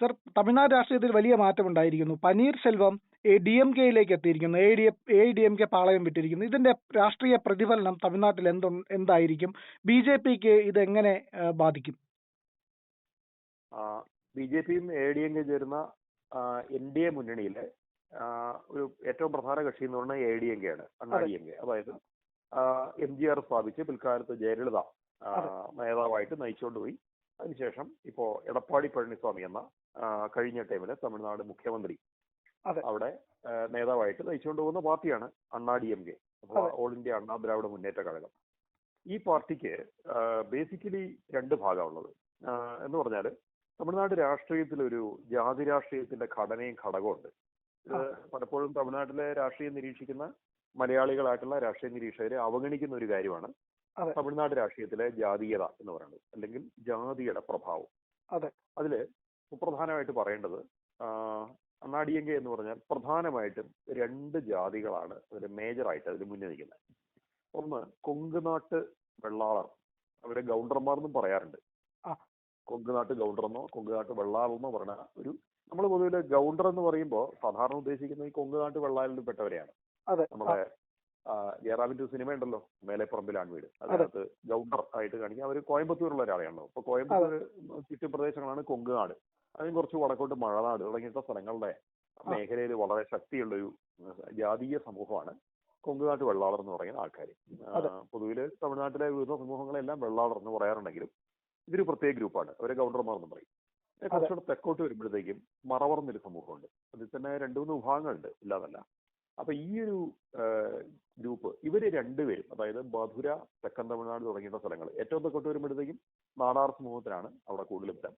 Sir, Tamil Nadu രാഷ്ട്രീയത്തിൽ വലിയ മാറ്റമുണ്ടായിരിക്കുന്നു. പനീർശെൽവം DMK-യിലേക്ക് എത്തിയിരിക്കുന്നു. AIDMK പാളയം വിട്ടിരിക്കുന്നു. ഇതിന്റെ രാഷ്ട്രീയ പ്രതിഫലനം തമിഴ്നാട്ടിൽ എന്തായിരിക്കും? BJP-ക്ക് ഇത് എങ്ങനെ ബാധിക്കും? BJP-യും AIDMK ചേരുന്ന NDA മുന്നണിയിലെ ഒരു ഏറ്റവും പ്രധാന കക്ഷി എന്ന് പറഞ്ഞാൽ AIDMK ആണ്, അണ്ണാ DMK. അതായത് MGR സ്ഥാപിച്ച് പിൽക്കാലത്ത് ജയലളിത നേതാവായിട്ട് നയിച്ചുകൊണ്ടുപോയി. അതിനുശേഷം ഇപ്പോ എടപ്പാടി പഴനിസ്വാമി എന്ന കഴിഞ്ഞ ടൈമിലെ തമിഴ്നാട് മുഖ്യമന്ത്രി അവിടെ നേതാവായിട്ട് നയിച്ചുകൊണ്ട് പോകുന്ന പാർട്ടിയാണ് അണ്ണാ DMK, ഓൾ ഇന്ത്യ അണ്ണാ ദ്രാവിഡ മുന്നേറ്റ കഴകം. ഈ പാർട്ടിക്ക് ബേസിക്കലി രണ്ട് ഭാഗമുള്ളത്. എന്ന് പറഞ്ഞാൽ തമിഴ്നാട് രാഷ്ട്രീയത്തിലൊരു ജാതി രാഷ്ട്രീയത്തിന്റെ ഘടനയും ഘടകമുണ്ട്. ഇത് പലപ്പോഴും തമിഴ്നാട്ടിലെ രാഷ്ട്രീയം നിരീക്ഷിക്കുന്ന മലയാളികളായിട്ടുള്ള രാഷ്ട്രീയ നിരീക്ഷകരെ അവഗണിക്കുന്ന ഒരു കാര്യമാണ് തമിഴ്നാട് രാഷ്ട്രീയത്തിലെ ജാതീയത എന്ന് പറയുന്നത്, അല്ലെങ്കിൽ ജാതിയുടെ പ്രഭാവം. അതില് സുപ്രധാനമായിട്ട് പറയേണ്ടത് അണ്ണാ DMK എന്ന് പറഞ്ഞാൽ പ്രധാനമായിട്ടും രണ്ട് ജാതികളാണ് അതിൽ മേജറായിട്ട് അതിൽ മുന്നിൽ നിൽക്കുന്നത്. ഒന്ന് കൊങ്കുനാട്ട് വെള്ളാളർ, അവരെ ഗൗണ്ടർമാർന്നും പറയാറുണ്ട്. കൊങ്കുനാട്ട് ഗൗണ്ടറെന്നോ കൊങ്കുനാട്ട് വെള്ളാളെന്നോ പറഞ്ഞ ഒരു, നമ്മൾ പൊതുവില് ഗൗണ്ടർ എന്ന് പറയുമ്പോൾ സാധാരണ ഉദ്ദേശിക്കുന്ന ഈ കൊങ്കുനാട്ട് വെള്ളാലിൽ പെട്ടവരെയാണ്. നമ്മുടെ ജയറാമിന്റെ സിനിമ ഉണ്ടല്ലോ, മേലെപ്പറമ്പിലാണ് വീട്, അതിനകത്ത് ഗൗണ്ടർ ആയിട്ട് കാണിക്കുക. അവർ കോയമ്പത്തൂരുള്ള ഒരാളെയാണല്ലോ. അപ്പൊ കോയമ്പത്തൂർ ചുറ്റുപ്രദേശങ്ങളാണ് കൊങ്കുനാട്. അതിന് കുറച്ച് വടക്കോട്ട് മഴനാട് തുടങ്ങിയിട്ടുള്ള സ്ഥലങ്ങളുടെ മേഖലയിൽ വളരെ ശക്തിയുള്ളൊരു ജാതീയ സമൂഹമാണ് കൊങ്കുനാട്ട് വെള്ളാളർ എന്ന് പറയുന്ന ആൾക്കാർ. പൊതുവില് തമിഴ്നാട്ടിലെ വിവിധ സമൂഹങ്ങളെല്ലാം വെള്ളാളർ എന്ന് പറയാറുണ്ടെങ്കിലും ഇതൊരു പ്രത്യേക ഗ്രൂപ്പാണ്. അവരെ ഗൗണ്ടർമാർ എന്ന് പറയും. കുറച്ചുകൂടെ തെക്കോട്ട് വരുമ്പോഴത്തേക്കും മറവർ എന്നൊരു സമൂഹമുണ്ട്. അതിൽ തന്നെ 2-3 വിഭാഗങ്ങളുണ്ട്, ഇല്ലാതല്ല. അപ്പൊ ഈ ഒരു ഗ്രൂപ്പ്, ഇവര് രണ്ടുപേരും, അതായത് മധുര, തെക്കൻ തമിഴ്നാട് തുടങ്ങിയിട്ടുള്ള സ്ഥലങ്ങൾ, ഏറ്റവും തെക്കോട്ട് വരുമ്പോഴത്തേക്കും നാടാർ സമൂഹത്തിനാണ് അവിടെ കൂടുതൽ ഇത്തരം.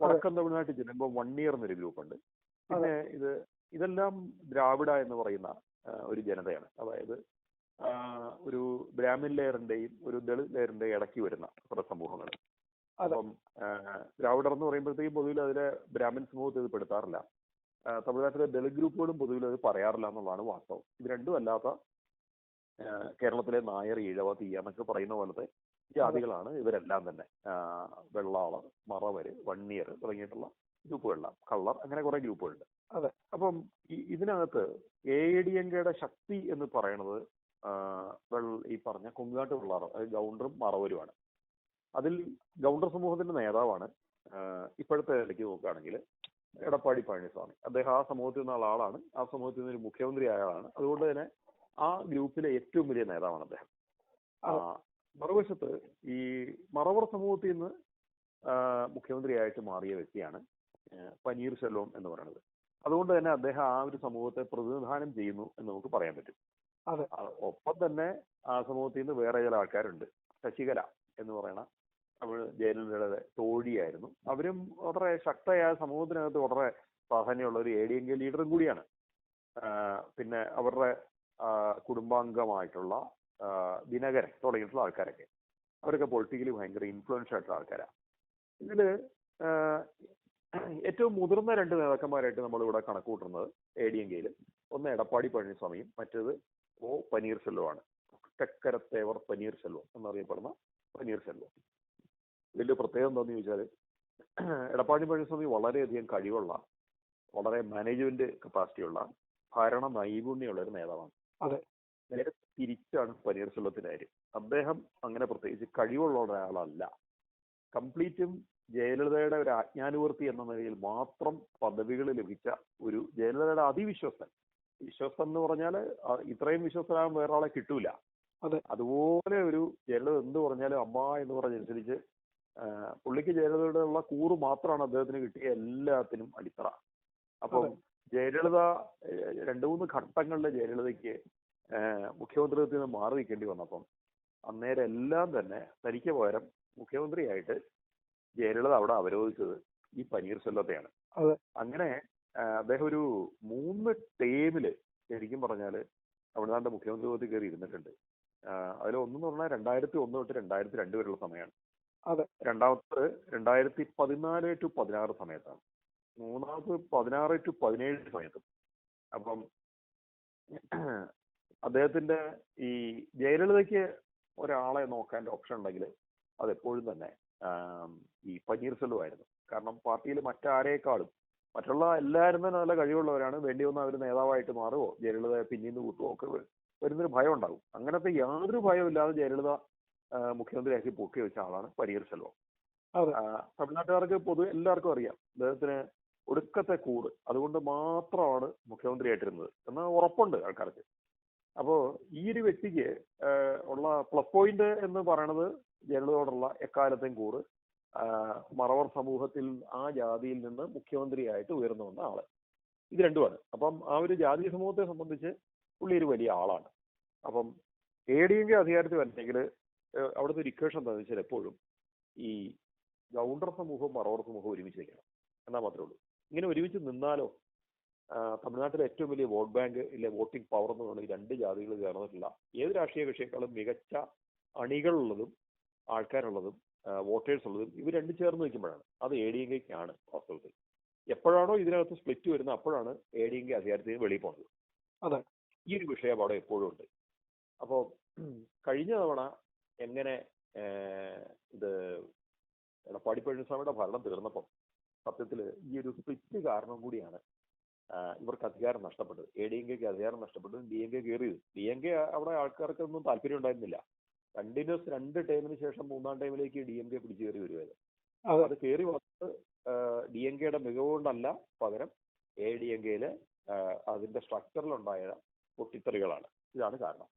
വടക്കൻ തമിഴ്നാട്ടിൽ ചെല്ലുമ്പോൾ വണ്ണിയർ എന്നൊരു ഗ്രൂപ്പുണ്ട്. പിന്നെ ഇതെല്ലാം ദ്രാവിഡ എന്ന് പറയുന്ന ഒരു ജനതയാണ്. അതായത് ഒരു ബ്രാഹ്മിൻ ലെയറിന്റെയും ഒരു ദളിത് ലെയറിന്റെയും ഇടയ്ക്ക് വരുന്ന കുറെ സമൂഹങ്ങൾ. അപ്പം ദ്രാവിഡർ എന്ന് പറയുമ്പോഴത്തേക്കും പൊതുവിൽ അതിലെ ബ്രാഹ്മിൻ സമൂഹത്തെ ഇത് പെടുത്താറില്ല. തമിഴ്നാട്ടിലെ ദളിത് ഗ്രൂപ്പുകളും പൊതുവിൽ അത് പറയാറില്ല എന്നുള്ളതാണ് വാസ്തവം. ഇത് രണ്ടും അല്ലാത്ത കേരളത്തിലെ നായർ, ഈഴവ, തീയ എന്നൊക്കെ പറയുന്ന പോലത്തെ ജാതികളാണ് ഇവരെല്ലാം തന്നെ. വെള്ളാളർ, മറവര്, വണ്ണിയർ തുടങ്ങിയിട്ടുള്ള ഗ്രൂപ്പുകളെല്ലാം, കള്ളർ, അങ്ങനെ കുറെ ഗ്രൂപ്പുകളുണ്ട്. അപ്പം ഇതിനകത്ത് AIDMK-യുടെ ശക്തി എന്ന് പറയുന്നത് ഈ പറഞ്ഞ കൊങ്കുനാട്ട് വെള്ളാർ, അതായത് ഗൗണ്ടറും മറവരുമാണ്. അതിൽ ഗൗണ്ടർ സമൂഹത്തിന്റെ നേതാവാണ് ഇപ്പോഴത്തെ നിലയ്ക്ക് നോക്കുകയാണെങ്കിൽ എടപ്പാടി പഴനിസ്വാമി. അദ്ദേഹം ആ സമൂഹത്തിൽ നിന്നുള്ള ആളാണ്, ആ സമൂഹത്തിൽ നിന്ന് ഒരു മുഖ്യമന്ത്രി ആയ ആളാണ്. അതുകൊണ്ട് തന്നെ ആ ഗ്രൂപ്പിലെ ഏറ്റവും വലിയ നേതാവാണ് അദ്ദേഹം. മറുവശത്ത് ഈ മറവർ സമൂഹത്തിൽ നിന്ന് മുഖ്യമന്ത്രിയായിട്ട് മാറിയ വ്യക്തിയാണ് പനീർശെൽവം എന്ന് പറയുന്നത്. അതുകൊണ്ട് തന്നെ അദ്ദേഹം ആ ഒരു സമൂഹത്തെ പ്രതിനിധാനം ചെയ്യുന്നു എന്ന് നമുക്ക് പറയാൻ പറ്റും. ഒപ്പം തന്നെ ആ സമൂഹത്തിൽ നിന്ന് വേറെ ചില ആൾക്കാരുണ്ട്. ശശികല എന്ന് പറയുന്ന തമിഴ് ജയലളിതയുടെ തോഴിയായിരുന്നു. അവരും വളരെ ശക്തയായ സമൂഹത്തിനകത്ത് വളരെ പ്രാധാന്യമുള്ള ഒരു AIDMK ലീഡറും കൂടിയാണ്. പിന്നെ അവരുടെ കുടുംബാംഗമായിട്ടുള്ള ദിനകരൻ തുടങ്ങിയിട്ടുള്ള ആൾക്കാരൊക്കെ, അവരൊക്കെ പൊളിറ്റിക്കലി ഭയങ്കര ഇൻഫ്ലുവൻഷ്യൽ ആയിട്ടുള്ള ആൾക്കാരാണ്. ഇതില് ഏറ്റവും മുതിർന്ന 2 നേതാക്കന്മാരായിട്ട് നമ്മളിവിടെ കണക്ക് കൂട്ടുന്നത് AIDMK-യിൽ ഒന്ന് എടപ്പാടി പഴനിസ്വാമിയും മറ്റേത് പനീർശെൽവമാണ്. തെക്കരത്തേവർ പനീർശെൽവം എന്നറിയപ്പെടുന്ന പനീർശെൽവം. ഇതിന്റെ പ്രത്യേകത എന്താണെന്ന് ചോദിച്ചാൽ, എടപ്പാടി പഴനിസ്വാമി വളരെയധികം കഴിവുള്ള, വളരെ മാനേജ്മെന്റ് കപ്പാസിറ്റിയുള്ള, ഭരണ നൈപുണ്യമുള്ള ഒരു നേതാവാണ്. നേരെ തിരിച്ചാണ് പനീർശെൽവത്തിന്റെ കാര്യം. അദ്ദേഹം അങ്ങനെ പ്രത്യേകിച്ച് കഴിവുള്ള ഒരാളല്ല. കംപ്ലീറ്റും ജയലളിതയുടെ ഒരു ആജ്ഞാനുവർത്തി എന്ന നിലയിൽ മാത്രം പദവികൾ ലഭിച്ച ഒരു ജയലളിതയുടെ അതിവിശ്വസ്തൻ. വിശ്വസ്തൻ എന്ന് പറഞ്ഞാൽ ഇത്രയും വിശ്വസ്തനാകാൻ വേറെ ആളെ കിട്ടൂല. അതുപോലെ ഒരു ജയലളിത എന്ത് പറഞ്ഞാലും അമ്മ എന്ന് പറഞ്ഞനുസരിച്ച് പുള്ളിക്ക് ജയലളിതയുടെ ഉള്ള കൂറ് മാത്രമാണ് അദ്ദേഹത്തിന് കിട്ടിയ എല്ലാത്തിനും അടിത്തറ. അപ്പം ജയലളിത 2-3 ഘട്ടങ്ങളിലെ ജയലളിതയ്ക്ക് മുഖ്യമന്ത്രിയിൽ നിന്ന് മാറി നിൽക്കേണ്ടി വന്നപ്പം അന്നേരം എല്ലാം തന്നെ തനിക്ക് പകരം മുഖ്യമന്ത്രിയായിട്ട് ജയലളിത അവിടെ അവരോധിച്ചത് ഈ പനീർശെൽവത്തെയാണ്. അങ്ങനെ അദ്ദേഹം ഒരു 3 ടേമില് ശരിക്കും പറഞ്ഞാൽ തമിഴ്നാട് മുഖ്യമന്ത്രി പദത്തിൽ കയറി ഇരുന്നിട്ടുണ്ട്. അതിൽ ഒന്നെന്ന് പറഞ്ഞാൽ 2001 തൊട്ട് 2002 വരെയുള്ള സമയമാണ്. രണ്ടാമത്തത് 2014 to 16 സമയത്താണ്. മൂന്നാമത് 16 to 17 സമയത്തും. അപ്പം അദ്ദേഹത്തിന്റെ ഈ ജയലളിതയ്ക്ക് ഒരാളെ നോക്കാൻ ഓപ്ഷൻ ഉണ്ടെങ്കിൽ അതെപ്പോഴും തന്നെ ഈ പനീർശെൽവമായിരുന്നു. കാരണം പാർട്ടിയിൽ മറ്റാരേക്കാളും മറ്റുള്ള എല്ലാവരും തന്നെ നല്ല കഴിവുള്ളവരാണ്. വേണ്ടി വന്നാൽ അവർ നേതാവായിട്ട് മാറുമോ, ജയലളിതയെ പിന്നീന്ന് കൂട്ടുമോ ഒക്കെ വരുന്നൊരു ഭയം ഉണ്ടാകും. അങ്ങനത്തെ യാതൊരു ഭയമില്ലാതെ ജയലളിത മുഖ്യമന്ത്രിയാക്കി പൊക്കി വെച്ച ആളാണ് പനീർശെൽവം. തമിഴ്നാട്ടുകാർക്ക് പൊതുവെ എല്ലാവർക്കും അറിയാം അദ്ദേഹത്തിന് ഒടുക്കത്തെ കൂറ്, അതുകൊണ്ട് മാത്രമാണ് മുഖ്യമന്ത്രിയായിട്ടിരുന്നത് എന്ന് ഉറപ്പുണ്ട് ആൾക്കാർക്ക്. അപ്പോൾ ഈ ഒരു വ്യക്തിക്ക് ഉള്ള പ്ലസ് പോയിന്റ് എന്ന് പറയുന്നത് ജനങ്ങളോടുള്ള എക്കാലത്തെയും കൂറ്, മറവർ സമൂഹത്തിൽ ആ ജാതിയിൽ നിന്ന് മുഖ്യമന്ത്രിയായിട്ട് ഉയർന്നു വന്ന ആള്, ഇത് രണ്ടുമാണ്. അപ്പം ആ ഒരു ജാതി സമൂഹത്തെ സംബന്ധിച്ച് പുള്ളി ഒരു വലിയ ആളാണ്. അപ്പം ADMK അധികാരത്തിൽ വരണമെങ്കിൽ അവിടുത്തെ ഒരു ഇക്വേഷൻ എന്താണെന്ന് വെച്ചാൽ എപ്പോഴും ഈ ഗൗണ്ടർ സമൂഹവും മറവർ സമൂഹവും ഒരുമിച്ച് നിൽക്കണം എന്നാൽ മാത്രമേ ഉള്ളൂ. ഇങ്ങനെ ഒരുമിച്ച് നിന്നാലോ തമിഴ്നാട്ടിലെ ഏറ്റവും വലിയ വോട്ട് ബാങ്ക് ഇല്ലെ വോട്ടിംഗ് പവർ എന്ന് പറയുന്നത് ഈ രണ്ട് ജാതികൾ ചേർന്നിട്ടില്ല ഏത് രാഷ്ട്രീയ കക്ഷിയേക്കാളും മികച്ച അണികളുള്ളതും ആൾക്കാരുള്ളതും വോട്ടേഴ്സ് ഉള്ളതും ഇവർ രണ്ടും ചേർന്ന് നിൽക്കുമ്പോഴാണ്. അത് ADMKക്കാണ് വാസ്തവത്തിൽ. എപ്പോഴാണോ ഇതിനകത്ത് സ്പ്ലിറ്റ് വരുന്നത് അപ്പോഴാണ് ADMK അധികാരത്തിൽ നിന്ന് വെളിയിൽ പോകുന്നത്. അതെ, ഈ ഒരു വിഷയം അവിടെ എപ്പോഴും ഉണ്ട്. അപ്പോൾ കഴിഞ്ഞ തവണ എങ്ങനെ ഇത് എടപ്പാടി പഴനിസ്വാമിയുടെ ഭരണം തീർന്നപ്പം സത്യത്തിൽ ഈ ഒരു സ്പ്ലിറ്റ് കാരണം കൂടിയാണ് ഇവർക്ക് അധികാരം നഷ്ടപ്പെട്ടത്. ADMKക്ക് അധികാരം നഷ്ടപ്പെട്ടു, DMK കയറിയത്. DMK അവിടെ ആൾക്കാർക്കൊന്നും താല്പര്യം ഉണ്ടായിരുന്നില്ല. കണ്ടിന്യൂസ് 2 ടൈമിന് ശേഷം 3-ാം ടൈമിലേക്ക് DMK പിടിച്ചു കയറി വരുമായിരുന്നു. അത് കയറി വന്നത് DMKയുടെ മികവ് കൊണ്ടല്ല, പകരം ADMKയിലെ അതിന്റെ സ്ട്രക്ചറിലുണ്ടായ പൊട്ടിത്തെറികളാണ്. ഇതാണ് കാരണം.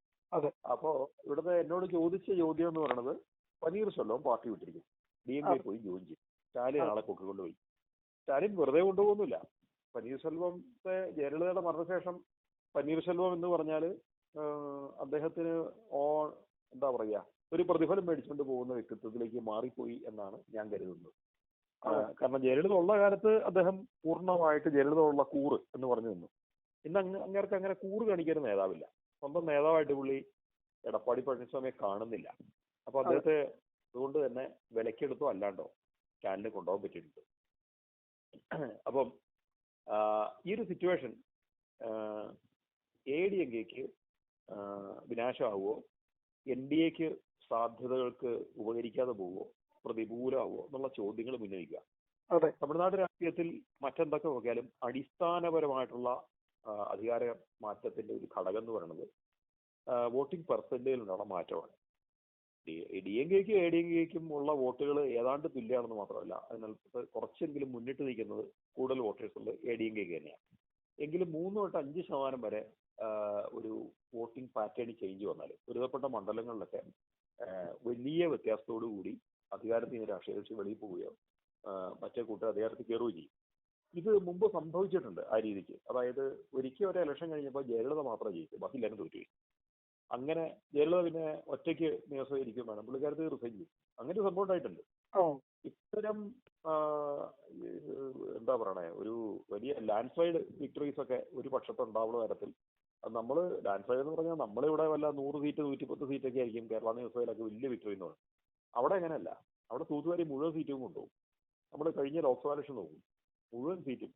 അപ്പോ ഇവിടുത്തെ എന്നോട് ചോദിച്ച ചോദ്യം എന്ന് പറയുന്നത്, പനീർശെൽവം പാർട്ടി വിട്ടിരിക്കും, DMK പോയി ജോയിൻ ചെയ്യും, സ്റ്റാലിൻ ആളെ കൊണ്ടുപോയി. സ്റ്റാലിൻ വെറുതെ കൊണ്ടുപോകുന്നില്ല. പനീർശെൽവത്തെ ജയലളിതയുടെ മരണശേഷം പനീർശെൽവം എന്ന് പറഞ്ഞാൽ അദ്ദേഹത്തിന് എന്താ പറയുക, ഒരു പ്രതിഫലം മേടിച്ചുകൊണ്ട് പോകുന്ന വ്യക്തിത്വത്തിലേക്ക് മാറിപ്പോയി എന്നാണ് ഞാൻ കരുതുന്നത്. കാരണം ജയലളിത ഉള്ള കാലത്ത് അദ്ദേഹം പൂർണ്ണമായിട്ട് ജയലളിത ഉള്ള കൂറ് എന്ന് പറഞ്ഞു നിന്നു. ഇന്ന് അങ്ങേർക്ക് അങ്ങനെ കൂറ് കാണിക്കാൻ നേതാവില്ല. സ്വന്തം നേതാവായിട്ട് പുള്ളി എടപ്പാടി പഴനിസ്വാമിയെ കാണുന്നില്ല. അപ്പൊ അദ്ദേഹത്തെ അതുകൊണ്ട് തന്നെ വിലക്കെടുത്തോ അല്ലാണ്ടോ സ്റ്റാലിനെ കൊണ്ടുപോകാൻ പറ്റിയിട്ടുണ്ട്. അപ്പം ഈ ഒരു സിറ്റുവേഷൻ ADMKക്ക് വിനാശമാവുമോ, NDAക്ക് സാധ്യതകൾക്ക് ഉപകരിക്കാതെ പോവുമോ, പ്രതികൂലമാവുമോ എന്നുള്ള ചോദ്യങ്ങൾ മുന്നേറിക്കുക. തമിഴ്നാട് രാഷ്ട്രീയത്തിൽ മറ്റെന്തൊക്കെ നോക്കിയാലും അടിസ്ഥാനപരമായിട്ടുള്ള അധികാര മാറ്റത്തിന്റെ ഒരു ഘടകം എന്ന് പറയുന്നത് വോട്ടിംഗ് പെർസെന്റേജിലുള്ള മാറ്റമാണ്. DMKക്കും ADMKക്കും ഉള്ള വോട്ടുകൾ ഏതാണ്ട് തുല്യമാണെന്ന് മാത്രമല്ല, അതിനകത്ത് കുറച്ചെങ്കിലും മുന്നിട്ട് നിൽക്കുന്നത് കൂടുതൽ വോട്ടേഴ്സ് ഉള്ളത് ADMK തന്നെയാണ്. എങ്കിലും 3-5% വരെ ഒരു വോട്ടിംഗ് പാറ്റേൺ ചേഞ്ച് വന്നാൽ ഒരുതപ്പെട്ട മണ്ഡലങ്ങളിലൊക്കെ വലിയ വ്യത്യാസത്തോടു കൂടി അധികാരത്തിൽ നിന്ന് രാഷ്ട്രീയ കക്ഷി വെളിയിൽ പോവുകയോ മറ്റേ കൂട്ടർ അധികാരത്തിൽ കയറുകയും ചെയ്യും. ഇത് മുമ്പ് സംഭവിച്ചിട്ടുണ്ട് ആ രീതിക്ക്. അതായത് ഒരിക്കൽ ഒരു ഇലക്ഷൻ കഴിഞ്ഞപ്പോൾ ജയലളിത മാത്രം ജയിച്ചു, ബാക്കി എല്ലാവരും തോറ്റുപോയി. അങ്ങനെ ജയലളിത പിന്നെ ഒറ്റയ്ക്ക് നിയമസഭ ഇരിക്കും വേണം, പുള്ളിക്കാരത്ത് റിസൈൻ ചെയ്യും. അങ്ങനെ സംഭവം ഉണ്ടായിട്ടുണ്ട്. ഇത്തരം എന്താ പറയണേ, ഒരു വലിയ ലാൻഡ് സ്ലൈഡ് വിക്ടറീസ് ഒക്കെ ഒരു പക്ഷത്തുണ്ടാവുന്ന തരത്തിൽ നമ്മൾ ലാൻഡ് സ്ലൈഡ് എന്ന് പറഞ്ഞാൽ നമ്മളിവിടെ വല്ല 100 സീറ്റ് 110 സീറ്റൊക്കെ ആയിരിക്കും കേരള നിയമസഭയിലൊക്കെ വലിയ വിക്ടറി എന്ന് പറയുന്നത്. അവിടെ അങ്ങനെയല്ല. അവിടെ തൂത്തുവാരി മുഴുവൻ സീറ്റും കൊണ്ടുപോകും. നമ്മൾ കഴിഞ്ഞ ലോക്സഭാ ഇലക്ഷൻ നോക്കും, മുഴുവൻ സീറ്റും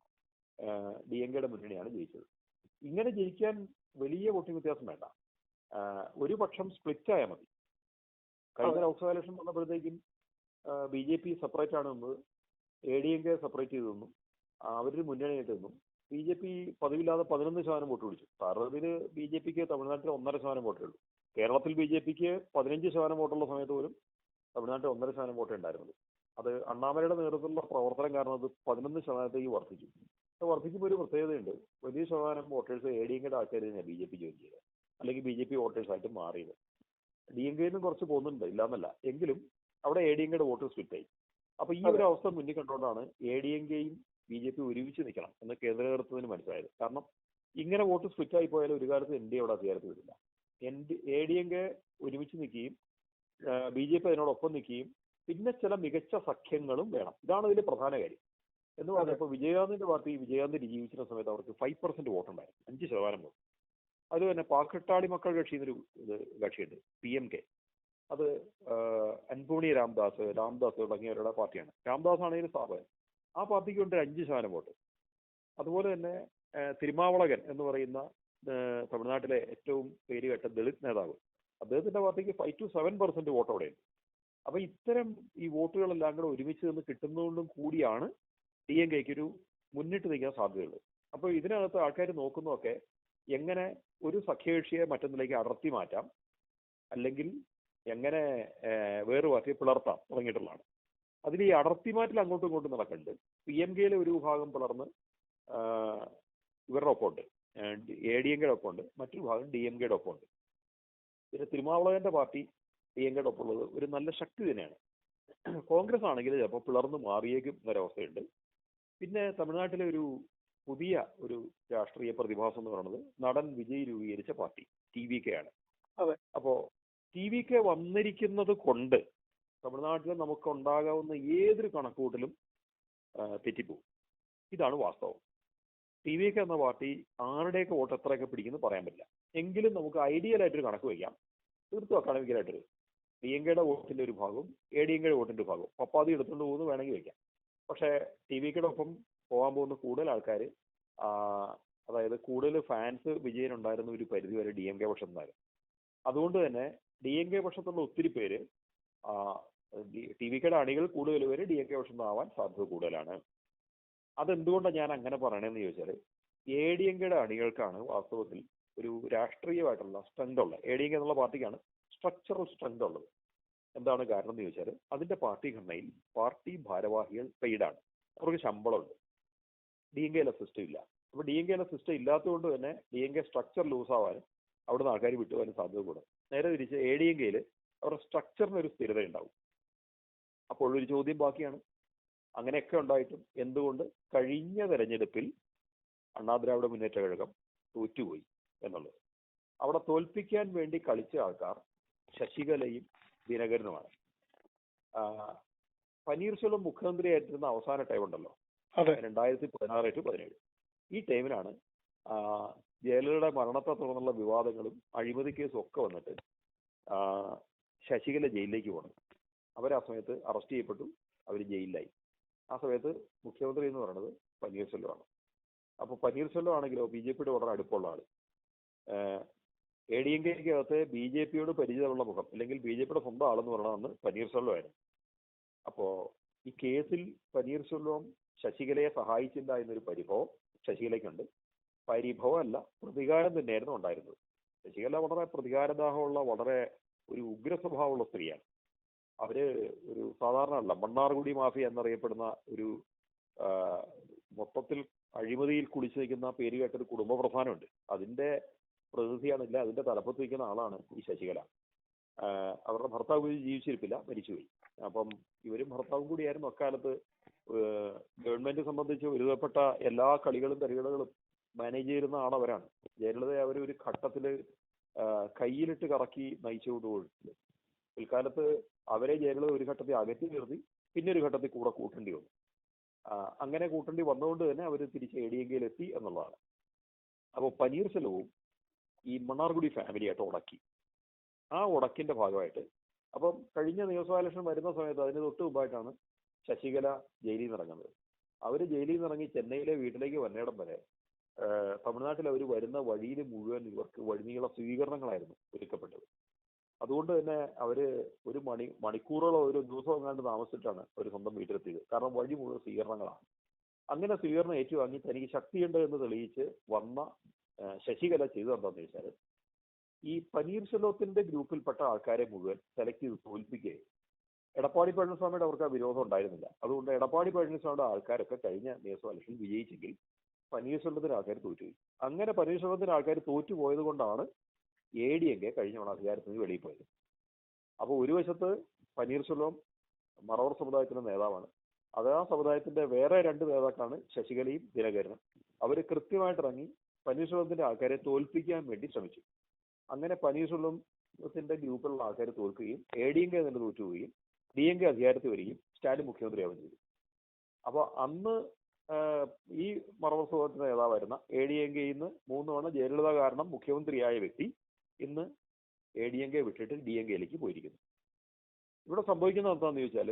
DMKയുടെ മുന്നണിയാണ് ജയിച്ചത്. ഇങ്ങനെ ജയിക്കാൻ വലിയ വോട്ടിംഗ് വ്യത്യാസം വേണ്ട, ഒരു പക്ഷം സ്പ്ലിറ്റ് ആയാൽ മതി. കഴിഞ്ഞ ലോക്സഭാ ഇലക്ഷൻ വന്നപ്പോഴത്തേക്കും BJP സെപ്പറേറ്റ് ആണ് നിന്നത്, ADMK സെപ്പറേറ്റ് ചെയ്ത് നിന്നു, അവരൊരു മുന്നണിയായിട്ട് നിന്നു. BJP പതിവില്ലാതെ 11% വോട്ട് പിടിച്ചു. സാധാരണ BJPക്ക് തമിഴ്നാട്ടിൽ 1.5% വോട്ടേ ഉള്ളൂ. കേരളത്തിൽ BJPക്ക് 15% വോട്ടുള്ള സമയത്ത് പോലും തമിഴ്നാട്ടിൽ 1.5% വോട്ടേ ഉണ്ടായിരുന്നത്. അത് അണ്ണാമലയുടെ നേതൃത്വത്തിലുള്ള പ്രവർത്തനം കാരണം അത് 11% വർദ്ധിച്ചു. വർദ്ധിക്കുമ്പോൾ ഒരു പ്രത്യേകതയുണ്ട്, വലിയ ശതമാനം വോട്ടേഴ്സ് ADMKയുടെ ആൾക്കാർ തന്നെയാണ് BJP ജോയിൻ ചെയ്തത്, അല്ലെങ്കിൽ BJP വോട്ടേഴ്സ് ആയിട്ട് മാറിയത്. DMKയിൽ നിന്നും കുറച്ച് പോകുന്നുണ്ട്, ഇല്ലാന്നല്ല, എങ്കിലും അവിടെ ADMKയുടെ വോട്ട് സ്പ്ലിറ്റായി. അപ്പൊ ഈ ഒരു അവസ്ഥ മുന്നിൽ കണ്ടുകൊണ്ടാണ് ADMKയും BJP ഒരുമിച്ച് നിൽക്കണം എന്ന് കേന്ദ്ര നേതൃത്വത്തിന് മനസ്സിലായത്. കാരണം ഇങ്ങനെ വോട്ട് സ്പ്ലിറ്റായി പോയാൽ ഒരു കാലത്ത് NDA അവിടെ അധികാരത്തിൽ വരില്ല. ADMK ഒരുമിച്ച് നിൽക്കുകയും BJP അതിനോടൊപ്പം നിൽക്കുകയും പിന്നെ ചില മികച്ച സഖ്യങ്ങളും വേണം. ഇതാണ് ഇതിന്റെ പ്രധാന കാര്യം എന്ന് പറഞ്ഞപ്പോൾ വിജയകാന്തിന്റെ പാർട്ടി വിജയകാന്ത് ജീവിച്ചിരുന്ന സമയത്ത് അവർക്ക് 5% വോട്ടുണ്ടായിരുന്നു, 5% വോട്ട്. അത് തന്നെ പാക്കട്ടാളി മക്കൾ കക്ഷി എന്നൊരു കക്ഷിയുണ്ട്, PMK. അത് അൻപൂണി രാംദാസ് തുടങ്ങിയവരുടെ പാർട്ടിയാണ്. രാംദാസ് ആണ് ഇതിന് സ്ഥാപകൻ. ആ പാർട്ടിക്ക് കൊണ്ട് 5% വോട്ട്. അതുപോലെ തന്നെ തിരുമാവളകൻ എന്ന് പറയുന്ന തമിഴ്നാട്ടിലെ ഏറ്റവും പേരുകേട്ട ദളിത് നേതാവ്, അദ്ദേഹത്തിന്റെ പാർട്ടിക്ക് 5 to 7% വോട്ട് അവിടെയുണ്ട്. അപ്പൊ ഇത്തരം ഈ വോട്ടുകളെല്ലാം കൂടെ ഒരുമിച്ച് നിന്ന് കിട്ടുന്നതുകൊണ്ടും കൂടിയാണ് DMKക്ക് ഒരു മുന്നിട്ട് നിൽക്കാൻ സാധ്യതയുള്ളത്. അപ്പോൾ ഇതിനകത്ത് ആൾക്കാർ നോക്കുന്നതൊക്കെ എങ്ങനെ ഒരു സഖ്യകക്ഷിയെ മറ്റൊന്നിലേക്ക് അടർത്തി മാറ്റാം, അല്ലെങ്കിൽ എങ്ങനെ വേറെ പാർട്ടിയെ പിളർത്താം തുടങ്ങിയിട്ടുള്ളതാണ്. അതിൽ ഈ അടർത്തിമാറ്റിൽ അങ്ങോട്ടും ഇങ്ങോട്ടും നടക്കുന്നുണ്ട്. PMKയിലെ ഒരു വിഭാഗം പിളർന്ന് ഇവരുടെ ഒപ്പമുണ്ട്, ADMKയുടെ ഒപ്പമുണ്ട്, മറ്റൊരു ഭാഗം DMKയുടെ ഒപ്പമുണ്ട്. പിന്നെ തിരുമാവളവന്റെ പാർട്ടി DMKയുടെ ഒപ്പമുള്ളത് ഒരു നല്ല ശക്തി തന്നെയാണ്. കോൺഗ്രസ് ആണെങ്കിൽ ചിലപ്പോൾ പിളർന്ന് മാറിയേക്കും എന്നൊരവസ്ഥയുണ്ട്. പിന്നെ തമിഴ്നാട്ടിലെ ഒരു പുതിയ ഒരു രാഷ്ട്രീയ പ്രതിഭാസം എന്ന് പറയുന്നത് നടൻ വിജയ് രൂപീകരിച്ച പാർട്ടി TVK ആണ്. അപ്പോ TVK വന്നിരിക്കുന്നത് കൊണ്ട് തമിഴ്നാട്ടിൽ നമുക്ക് ഉണ്ടാകാവുന്ന ഏതൊരു കണക്കുകൂട്ടലും തെറ്റിപ്പോകും. ഇതാണ് വാസ്തവം. TVK എന്ന പാർട്ടി ആരുടെയൊക്കെ വോട്ട് എത്രയൊക്കെ പിടിക്കുന്നു പറയാൻ പറ്റില്ല. എങ്കിലും നമുക്ക് ഐഡിയൽ ആയിട്ടൊരു കണക്ക് വയ്ക്കാം, തീർത്തും അക്കാഡമിക്കലായിട്ടൊരു DMKയുടെ വോട്ടിന്റെ ഒരു ഭാഗവും ADMKയുടെ വോട്ടിന്റെ ഭാഗവും പപ്പാതി എടുത്തുകൊണ്ട് പോകുന്നു വേണമെങ്കിൽ വയ്ക്കാം. പക്ഷേ TVKയുടെ ഒപ്പം പോകാൻ പോകുന്ന കൂടുതൽ ആൾക്കാർ, അതായത് കൂടുതൽ ഫാൻസ് വിജയനുണ്ടായിരുന്ന ഒരു പരിധി വരെ DMK പക്ഷത്തുനിന്നായിരുന്നു. അതുകൊണ്ട് തന്നെ DMK പക്ഷത്തുള്ള ഒത്തിരി പേര്, TVKയുടെ അണികൾ കൂടുതൽ പേര് DMK പക്ഷത്തുനിന്നാവാൻ സാധ്യത കൂടുതലാണ്. അതെന്തുകൊണ്ടാണ് ഞാൻ അങ്ങനെ പറയണമെന്ന് ചോദിച്ചാൽ, ADMKയുടെ അണികൾക്കാണ് വാസ്തവത്തിൽ ഒരു രാഷ്ട്രീയമായിട്ടുള്ള സ്ട്രെങ്ത് ഉള്ളത്. ADMK എന്നുള്ള പാർട്ടിക്കാണ് സ്ട്രക്ചറൽ സ്ട്രെങ്ത് ഉള്ളത്. എന്താണ് കാരണം എന്ന് ചോദിച്ചാൽ, അതിന്റെ പാർട്ടി ഘടനയിൽ പാർട്ടി ഭാരവാഹികൾ പെയ്ഡാണ്, അവർക്ക് ശമ്പളമുണ്ട്. DMKയിലെ സിസ്റ്റം ഇല്ല. അപ്പോൾ DMKയിലെ സിസ്റ്റം ഇല്ലാത്തതുകൊണ്ട് തന്നെ DMK സ്ട്രക്ചർ ലൂസ് ആവാനും അവിടുന്ന് ആൾക്കാർ വിട്ടുപോകാനും സാധ്യത കൂടും. നേരെ തിരിച്ച് ADMKയിൽ അവരുടെ സ്ട്രക്ചറിന് ഒരു സ്ഥിരത ഉണ്ടാവും. അപ്പോൾ ഒരു ചോദ്യം ബാക്കിയാണ്, അങ്ങനെയൊക്കെ ഉണ്ടായിട്ടും എന്തുകൊണ്ട് കഴിഞ്ഞ തെരഞ്ഞെടുപ്പിൽ അണ്ണാദ്രാവിഡ മുന്നേറ്റ കഴകം തോറ്റുപോയി എന്നുള്ളത്. അവിടെ തോൽപ്പിക്കാൻ വേണ്ടി കളിച്ച ആൾക്കാർ ശശികലയും ദിനകരനുമാണ്. പനീർശെൽവം മുഖ്യമന്ത്രിയായിട്ടിരുന്ന അവസാന ടൈം ഉണ്ടല്ലോ, 2016 to 17, ഈ ടൈമിലാണ് ജയലളിതയുടെ മരണത്തെ തുടർന്നുള്ള വിവാദങ്ങളും അഴിമതി കേസും ഒക്കെ വന്നിട്ട് ശശികല ജയിലിലേക്ക് പോകണം. അവർ ആ സമയത്ത് അറസ്റ്റ് ചെയ്യപ്പെട്ടു, അവർ ജയിലിലായി. ആ സമയത്ത് മുഖ്യമന്ത്രി എന്ന് പറയുന്നത് പനീർശെൽവമാണ്. അപ്പോൾ പനീർശെൽവം ആണെങ്കിലോ BJPയുടെ വളരെ അടുപ്പമുള്ള ആൾ. ADMKയ്ക്കകത്ത് BJPയോട് പരിചയമുള്ള മുഖം, അല്ലെങ്കിൽ BJPയുടെ സ്വന്തം ആളെന്ന് പറയുന്നതാണ് പനീർശെൽവമായിരുന്നു. അപ്പോൾ ഈ കേസിൽ പനീർശെൽവം ശശികലയെ സഹായിച്ചില്ല എന്നൊരു പരിഭവം ശശികലയ്ക്കുണ്ട്. പരിഭവമല്ല, പ്രതികാരം തന്നെയായിരുന്നു ഉണ്ടായിരുന്നത്. ശശികല വളരെ പ്രതികാരദാഹമുള്ള, വളരെ ഒരു ഉഗ്ര സ്വഭാവമുള്ള സ്ത്രീയാണ്. അവര് ഒരു സാധാരണ അല്ല, മണ്ണാർകുടി മാഫിയ എന്നറിയപ്പെടുന്ന ഒരു മൊത്തത്തിൽ അഴിമതിയിൽ കുളിച്ചു നിൽക്കുന്ന പേര് കേട്ടൊരു കുടുംബ പ്രധാനമുണ്ട്. അതിന്റെ പ്രതിനിധിയാണില്ല, അതിന്റെ തലപ്പത്ത് നിൽക്കുന്ന ആളാണ് ഈ ശശികല. അവരുടെ ഭർത്താവ് ജീവിച്ചിരിപ്പില്ല, മരിച്ചുപോയി. അപ്പം ഇവരും ഭർത്താവും കൂടിയായിരുന്നു അക്കാലത്ത് ഗവൺമെന്റ് സംബന്ധിച്ച് ഒരുവിധപ്പെട്ട എല്ലാ കളികളും തരികളുകളും മാനേജ് ചെയ്യുന്ന ആളവരാണ്. ജയലളിതയെ അവർ ഒരു ഘട്ടത്തിൽ കയ്യിലിട്ട് കറക്കി നയിച്ചുകൊണ്ട് പോയിട്ടുണ്ട്. പിൽക്കാലത്ത് അവരെ ജയലളിത ഒരു ഘട്ടത്തിൽ അകറ്റി നിർത്തി, പിന്നെ ഒരു ഘട്ടത്തിൽ കൂടെ കൂട്ടേണ്ടി വന്നു. അങ്ങനെ കൂട്ടേണ്ടി വന്നുകൊണ്ട് തന്നെ അവർ തിരിച്ച് ADMKയിൽ എത്തി എന്നുള്ളതാണ്. അപ്പോൾ പനീർശെൽവവും ഈ മണ്ണാർകുടി ഫാമിലിയായിട്ട് ഉടക്കി. ആ ഉടക്കിന്റെ ഭാഗമായിട്ട് അപ്പം കഴിഞ്ഞ നിയമസഭാ ഇലക്ഷൻ വരുന്ന സമയത്ത് അതിന് തൊട്ട് മുമ്പായിട്ടാണ് ശശികല ജയിലിൽ നിന്ന് ഇറങ്ങുന്നത്. അവർ ജയിലിൽ നിന്ന് ഇറങ്ങി ചെന്നൈയിലെ വീട്ടിലേക്ക് വന്നയിടം വരെ തമിഴ്നാട്ടിൽ അവർ വരുന്ന വഴിയിൽ മുഴുവൻ ഇവർക്ക് വഴിനീള സ്വീകരണങ്ങളായിരുന്നു ഒരുക്കപ്പെട്ടത്. അതുകൊണ്ട് തന്നെ അവര് ഒരു മണിക്കൂറോളം ഒരു ദിവസം എങ്ങാണ്ട് താമസിച്ചിട്ടാണ് അവർ സ്വന്തം വീട്ടിലെത്തിയത്. കാരണം വഴി മുഴുവൻ സ്വീകരണങ്ങളാണ്. അങ്ങനെ സ്വീകരണം ഏറ്റുവാങ്ങി തനിക്ക് ശക്തിയുണ്ട് എന്ന് തെളിയിച്ച് വന്ന ശശികല ചെയ്തത് എന്താണെന്ന് വെച്ചാൽ, ഈ പനീർശെൽവത്തിന്റെ ഗ്രൂപ്പിൽപ്പെട്ട ആൾക്കാരെ മുഴുവൻ സെലക്ട് ചെയ്ത് തോൽപ്പിക്കുകയും, എടപ്പാടി പഴനിസ്വാമിയുടെ അവർക്ക് ആ വിരോധം ഉണ്ടായിരുന്നില്ല. അതുകൊണ്ട് എടപ്പാടി പഴനിസ്വാമിയുടെ ആൾക്കാരൊക്കെ കഴിഞ്ഞ നിയമസഭാ ഇലക്ഷൻ വിജയിച്ചെങ്കിൽ പനീർശെൽവത്തിന് ആൾക്കാർ തോറ്റുപോയി. അങ്ങനെ പനീർശെൽവത്തിന് ആൾക്കാർ തോറ്റുപോയത് കൊണ്ടാണ് ADMK കഴിഞ്ഞ തവണ അധികാരത്തിൽ നിന്ന് വെളിയിൽ പോയത്. അപ്പോൾ ഒരു വശത്ത് പനീർശെൽവം മറവർ സമുദായത്തിന്റെ നേതാവാണ്. അത് ആ സമുദായത്തിന്റെ വേറെ 2 നേതാക്കളാണ് ശശികലയും ദിനകരനും. അവർ കൃത്യമായിട്ട് ഇറങ്ങി പനീർശെൽവത്തിന്റെ ആൾക്കാരെ തോൽപ്പിക്കാൻ വേണ്ടി ശ്രമിച്ചു. അങ്ങനെ പനീർശെൽവത്തിന്റെ ഗ്രൂപ്പിലുള്ള ആൾക്കാർ തോൽക്കുകയും ADMK തന്നെ തോറ്റുപോവുകയും DMK അധികാരത്തിൽ വരികയും സ്റ്റാലിൻ മുഖ്യമന്ത്രിയാവുകയും ചെയ്തു. അപ്പോൾ അന്ന് ഈ മറവർ സമുദായത്തിന്റെ നേതാവായിരുന്ന ADMKയിൽ നിന്ന് 3 തവണ ജയലളിത കാരണം മുഖ്യമന്ത്രിയായ വ്യക്തി ഇന്ന് ADMK വിട്ടിട്ട് DMKയിലേക്ക് പോയിരിക്കുന്നു. ഇവിടെ സംഭവിക്കുന്നത് എന്താണെന്ന് ചോദിച്ചാൽ,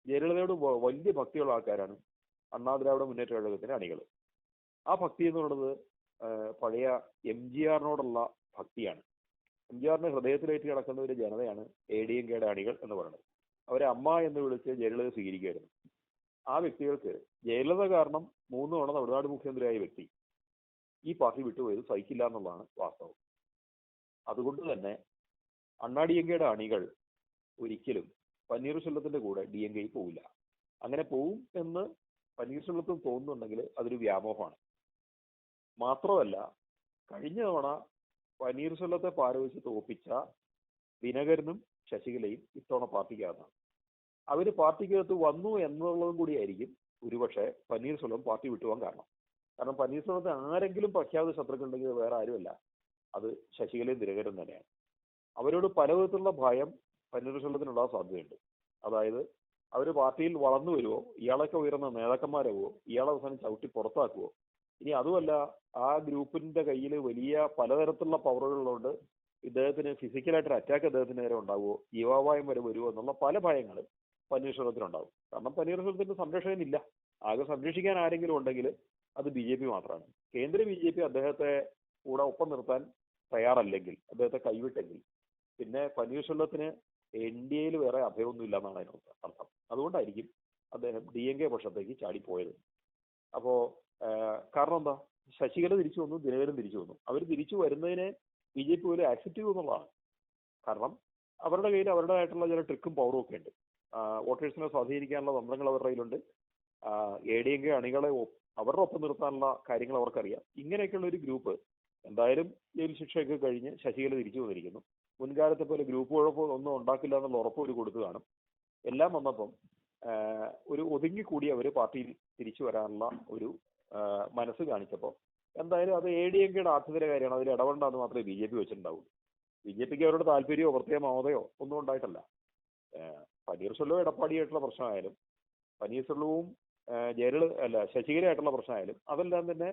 ജയലളിതയോട് വലിയ ഭക്തിയുള്ള ആൾക്കാരാണ് അണ്ണാദ്രാവിഡ മുന്നേറ്റ കഴകത്തിന്റെ അണികൾ. ആ ഭക്തി എന്ന് പറയുന്നത് പഴയ MGRനോടുള്ള ഭക്തിയാണ്. MGRന്റെ ഹൃദയത്തിലേറ്റ് കിടക്കുന്ന ഒരു ജനതയാണ് ADMKയുടെ അണികൾ എന്ന് പറയുന്നത്. അവരെ അമ്മ എന്ന് വിളിച്ച് ജയലളിത സ്വീകരിക്കുകയായിരുന്നു. ആ വ്യക്തികൾക്ക് ജയലളിത കാരണം 3 തവണ തമിഴ്നാട് മുഖ്യമന്ത്രിയായ വ്യക്തി ഈ പാർട്ടി വിട്ടുപോയത് സഹിക്കില്ല എന്നുള്ളതാണ് വാസ്തവം. അതുകൊണ്ട് തന്നെ അണ്ണാ ഡി എം കെയുടെ അണികൾ ഒരിക്കലും പന്നീർസെൽവത്തിന്റെ കൂടെ ഡി എം കെയിൽ പോവില്ല. അങ്ങനെ പോവും എന്ന് പന്നീർസെൽവത്തിന് തോന്നുന്നുണ്ടെങ്കിൽ അതൊരു വ്യാമോഹമാണ്. മാത്രമല്ല, കഴിഞ്ഞ തവണ പന്നീർസെൽവത്തെ പാരവെച്ച് തോപ്പിച്ച ദിനകരനും ശശികലയും ഇത്തവണ പാർട്ടിക്കകത്താണ്. അവര് പാർട്ടിക്കകത്ത് വന്നു എന്നുള്ളതും കൂടിയായിരിക്കും ഒരുപക്ഷെ പന്നീർസെൽവം പാർട്ടി വിട്ടുപോകാൻ കാരണം പന്നീർസെൽവത്തെ ആരെങ്കിലും പ്രഖ്യാപിത ശത്രുക്കളുണ്ടെങ്കിൽ വേറെ ആരുമല്ല, അത് ശശികലയും ദിനകരനും തന്നെയാണ്. അവരോട് പല വിധത്തിലുള്ള ഭയം പന്നീർസെൽവത്തിനുണ്ടാകാൻ സാധ്യതയുണ്ട്. അതായത് അവർ പാർട്ടിയിൽ വളർന്നു വരുമോ, ഇയാളൊക്കെ ഉയർന്ന നേതാക്കന്മാരാകുമോ, ഇയാളെ അവസാനം ചവിട്ടി പുറത്താക്കുമോ, ഇനി അതുമല്ല ആ ഗ്രൂപ്പിന്റെ കയ്യിൽ വലിയ പലതരത്തിലുള്ള പവറുകളുള്ളതുകൊണ്ട് ഇദ്ദേഹത്തിന് ഫിസിക്കലായിട്ടൊരു അറ്റാക്ക് അദ്ദേഹത്തിന് നേരെ ഉണ്ടാവുമോ, ജീവാപായം വരെ വരുമോ എന്നുള്ള പല ഭയങ്ങളും പന്നീർസെൽവത്തിനുണ്ടാവും. കാരണം പന്നീർസെൽവത്തിന്റെ സംരക്ഷകനില്ല. ആകെ സംരക്ഷിക്കാൻ ആരെങ്കിലും ഉണ്ടെങ്കിൽ അത് ബി ജെ പി മാത്രമാണ്. കേന്ദ്ര ബി ജെ പി അദ്ദേഹത്തെ കൂടെ ഒപ്പം നിർത്താൻ തയ്യാറല്ലെങ്കിൽ, അദ്ദേഹത്തെ കൈവിട്ടെങ്കിൽ പിന്നെ പന്നീർസെൽവത്തിന് എൻ ഡി എയിൽ വേറെ അഭയമൊന്നുമില്ല എന്നാണ് അതിനകത്ത് അർത്ഥം. അതുകൊണ്ടായിരിക്കും അദ്ദേഹം ഡി എം കെ പക്ഷത്തേക്ക് ചാടിപ്പോയത്. അപ്പോ കാരണം എന്താ, ശശികല തിരിച്ചു വന്നു, ദിനകരൻ തിരിച്ചു വന്നു. അവർ തിരിച്ചു വരുന്നതിനെ ബി ജെ പി പോലും ആക്സെപ്റ്റ് ചെയ്തു എന്നുള്ളതാണ്. കാരണം അവരുടെ കയ്യിൽ അവരുടേതായിട്ടുള്ള ചില ട്രിക്കും പവറും ഒക്കെ ഉണ്ട്. വോട്ടേഴ്സിനെ സ്വാധീനിക്കാനുള്ള തന്ത്രങ്ങൾ അവരുടെ കയ്യിലുണ്ട്. എ ഡി എം കെ അണികളെ അവരുടെ ഒപ്പം നിർത്താനുള്ള കാര്യങ്ങൾ അവർക്കറിയാം. ഇങ്ങനെയൊക്കെയുള്ള ഒരു ഗ്രൂപ്പ് എന്തായാലും ജയിൽ ശിക്ഷയൊക്കെ കഴിഞ്ഞ് ശശികല തിരിച്ചു വന്നിരിക്കുന്നു. മുൻകാലത്തെ പോലെ ഗ്രൂപ്പ് കുഴപ്പം ഒന്നും ഉണ്ടാക്കില്ല എന്നുള്ള ഉറപ്പ് ഒരു കൊടുത്തു കാണും. എല്ലാം വന്നപ്പം ഒരു ഒതുങ്ങിക്കൂടി അവർ പാർട്ടിയിൽ തിരിച്ചു വരാനുള്ള ഒരു മനസ്സ് കാണിച്ചപ്പോൾ എന്തായാലും അത് എ ഡി എം കെയുടെ ആഭ്യന്തര കാര്യമാണ്. അതിൽ ഇടപെടേണ്ടത് മാത്രമേ ബി ജെ പി വെച്ചിട്ടുണ്ടാവുള്ളൂ. ബി ജെ പിക്ക് അവരുടെ താല്പര്യമോ പ്രത്യേക മമതയോ ഒന്നും ഉണ്ടായിട്ടല്ല. പന്നീർസെൽവം എടപ്പാടിയായിട്ടുള്ള പ്രശ്നമായാലും പന്നീർസെൽവവും ശശികലയായിട്ടുള്ള പ്രശ്നമായാലും അതെല്ലാം തന്നെ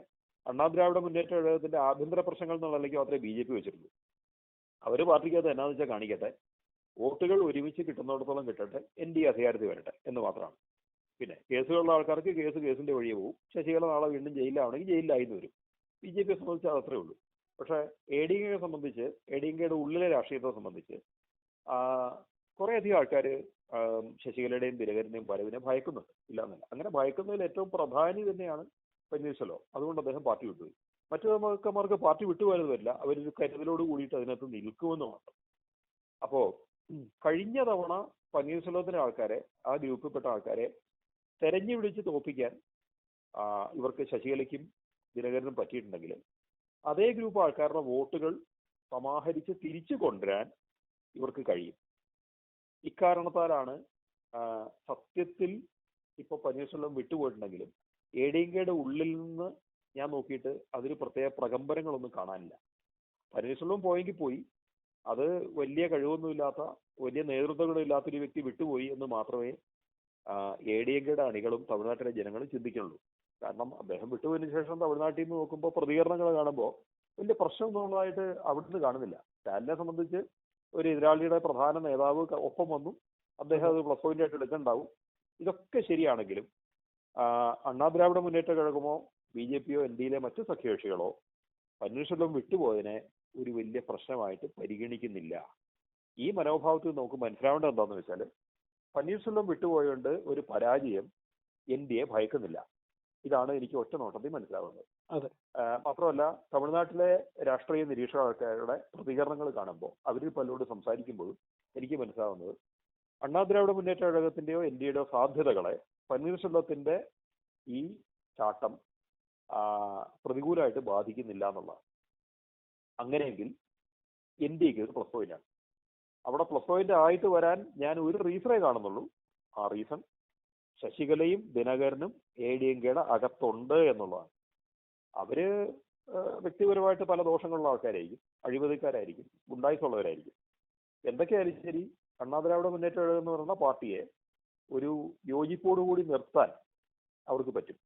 അണ്ണാ ദ്രാവിഡ മുന്നേറ്റ കഴകത്തിന്റെ ആഭ്യന്തര പ്രശ്നങ്ങൾ എന്നുള്ള നിലയ്ക്ക് മാത്രമേ ബി ജെ പി വെച്ചിട്ടുള്ളൂ. അവർ പാർട്ടിക്കകത്ത് എന്നാന്ന് വെച്ചാൽ കാണിക്കട്ടെ, വോട്ടുകൾ ഒരുമിച്ച് കിട്ടുന്നിടത്തോളം കിട്ടട്ടെ, എൻ ഡി എ അധികാരത്തിൽ വരട്ടെ എന്ന് മാത്രമാണ്. പിന്നെ കേസുകളുള്ള ആൾക്കാർക്ക് കേസിന്റെ വഴിയെ പോകും. ശശികല നാളെ വീണ്ടും ജയിലിലാവണമെങ്കിൽ ജയിലിലായിരുന്നു വരും. ബി ജെ പിയെ സംബന്ധിച്ച് അത് അത്രേ ഉള്ളൂ. പക്ഷെ എ ഡി എം കെയെ സംബന്ധിച്ച്, എ ഡി എം കെയുടെ ഉള്ളിലെ രാഷ്ട്രീയത്തെ സംബന്ധിച്ച് കുറേയധികം ആൾക്കാർ ശശികലയുടെയും ദിനകരന്റെയും വരവിനെ ഭയക്കുന്നുണ്ട്, ഇല്ലാന്നല്ല. അങ്ങനെ ഭയക്കുന്നതിൽ ഏറ്റവും പ്രധാനി തന്നെയാണ് പന്നീർസെൽവം. അതുകൊണ്ട് അദ്ദേഹം പാർട്ടി വിട്ടുപോയി. മറ്റു നേതാക്കന്മാർക്ക് പാർട്ടി വിട്ടുപോയത് വരില്ല, അവരൊരു കരുതലോട് കൂടിയിട്ട് അതിനകത്ത് നിൽക്കുമെന്ന് മാത്രം. അപ്പോ കഴിഞ്ഞ തവണ പന്നീർസെൽവത്തിന്റെ ആൾക്കാരെ, ആ ഗ്രൂപ്പിൽപ്പെട്ട ആൾക്കാരെ തെരഞ്ഞു പിടിച്ച് തോൽപ്പിക്കാൻ ഇവർക്ക് ശശികലയ്ക്കും ദിനകരനും പറ്റിയിട്ടുണ്ടെങ്കിൽ അതേ ഗ്രൂപ്പ് ആൾക്കാരുടെ വോട്ടുകൾ സമാഹരിച്ച് തിരിച്ചു കൊണ്ടുവരാൻ ഇവർക്ക് കഴിയും. ഇക്കാരണത്താലാണ് സത്യത്തിൽ ഇപ്പോൾ പന്നീർസെൽവം വിട്ടുപോയിട്ടുണ്ടെങ്കിലും എ ഡി എം കെയുടെ ഉള്ളിൽ നിന്ന് ഞാൻ നോക്കിയിട്ട് അതിന് പ്രത്യേക പ്രകമ്പനങ്ങളൊന്നും കാണാനില്ല. പന്നീർസെൽവം പോയെങ്കിൽ പോയി, അത് വലിയ കഴിവൊന്നുമില്ലാത്ത, വലിയ നേതൃത്വങ്ങളില്ലാത്തൊരു വ്യക്തി വിട്ടുപോയി എന്ന് മാത്രമേ എ ഡി എം കെയുടെ അണികളും തമിഴ്നാട്ടിലെ ജനങ്ങളും ചിന്തിക്കുന്നുള്ളൂ. കാരണം അദ്ദേഹം വിട്ടുപോയതിനു ശേഷം തമിഴ്നാട്ടിൽ നിന്ന് നോക്കുമ്പോൾ പ്രതികരണങ്ങൾ കാണുമ്പോൾ വലിയ പ്രശ്നമൊന്നുള്ളതായിട്ട് അവിടുന്ന് കാണുന്നില്ല. സ്റ്റാലിനെ സംബന്ധിച്ച് ഒരു എതിരാളിയുടെ പ്രധാന നേതാവ് ഒപ്പം വന്നു, അദ്ദേഹം അത് പ്ലസ് പോയിന്റ് ആയിട്ട് എടുക്കണ്ടാവും. ഇതൊക്കെ ശരിയാണെങ്കിലും അണ്ണാ ദ്രാവിഡ മുന്നേറ്റ കഴകമോ ബി ജെ പിയോ എൻ ഡി എയിലെ മറ്റു സഖ്യകക്ഷികളോ പന്നീർസെൽവം വിട്ടുപോയതിനെ ഒരു വലിയ പ്രശ്നമായിട്ട് പരിഗണിക്കുന്നില്ല. ഈ മനോഭാവത്തിൽ നമുക്ക് മനസ്സിലാവേണ്ടത് എന്താണെന്ന് വെച്ചാൽ, പന്നീർസെൽവം വിട്ടുപോയതുകൊണ്ട് ഒരു പരാജയം എൻ ഡി എ ഭയക്കുന്നില്ല. ഇതാണ് എനിക്ക് ഒറ്റ നോട്ടത്തിൽ മനസ്സിലാവുന്നത്. മാത്രമല്ല, തമിഴ്നാട്ടിലെ രാഷ്ട്രീയ നിരീക്ഷകരുടെ പ്രതികരണങ്ങൾ കാണുമ്പോൾ അവരിൽ പലരോട് സംസാരിക്കുമ്പോഴും എനിക്ക് മനസ്സിലാവുന്നത് അണ്ണാ ദ്രാവിഡ മുന്നേറ്റ കഴകത്തിന്റെയോ എൻ ഡി എയുടെയോ സാധ്യതകളെ പന്നീർസെൽവത്തിന്റെ ഈ ചാട്ടം പ്രതികൂലമായിട്ട് ബാധിക്കുന്നില്ല എന്നുള്ളതാണ്. അങ്ങനെയെങ്കിൽ എൻ ഡി എക്ക് ഒരു പ്ലസ് പോയിന്റാണ്. അവിടെ പ്ലസ് പോയിന്റ് ആയിട്ട് വരാൻ ഞാൻ ഒരു റീസണേ കാണുന്നുള്ളൂ. ആ റീസൺ ശശികലയും ദിനകരനും എ ഡി എം കെയുടെ അകത്തുണ്ട് എന്നുള്ളതാണ്. അവര് വ്യക്തിപരമായിട്ട് പല ദോഷങ്ങളുള്ള ആൾക്കാരായിരിക്കും, അഴിമതിക്കാരായിരിക്കും, ഗുണ്ടായിസുള്ളവരായിരിക്കും. എന്തൊക്കെയായാലും ശരി, അണ്ണാ ദ്രാവിഡ മുന്നേറ്റ കഴകം എന്ന് പറയുന്ന പാർട്ടിയെ ഒരു യോജിപ്പോടുകൂടി നിർത്താൻ അവർക്ക് പറ്റും.